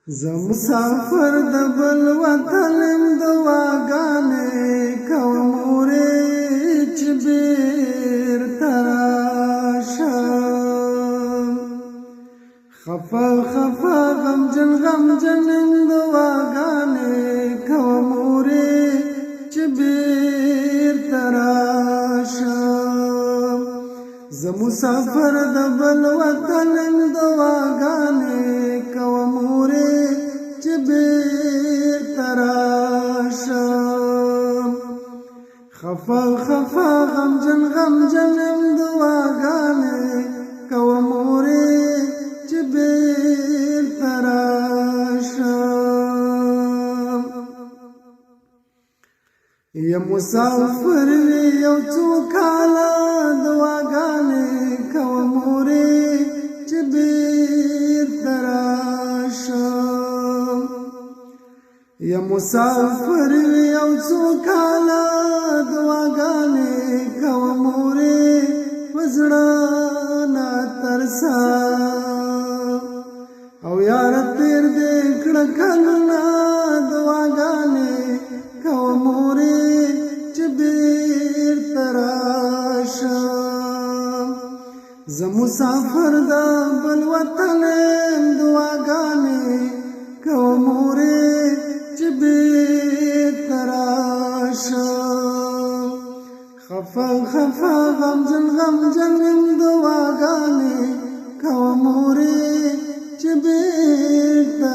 زه مسافر د بل وطن دعاګانې کوم مورې چې بیرته راشم خفه خفه غمجن غمجن دعاګانې کوم مورې چې بیرته راشم زه مسافر د بل وطن دعاګانې کوم مورې چې بیرته راشم خفه خفه غمجن غمجن دعاګانې کوم مورې چې بیرته راشم یم مسافر یو څو کاله دعاګانې کوم مورې چې بیرته راشم یم مسافر یو څو کاله دعاګانې کوم مورې په زړه ناترسه او یار تېر دې کړه کلونه دعاګانې کوم مورې چې بیرته راشم زه مسافر د بل وطن دعاګانې کوم مورې چې بیرته راشم خفه خفه غمجن غمجن دعاګانې کوم مورې چې بیرته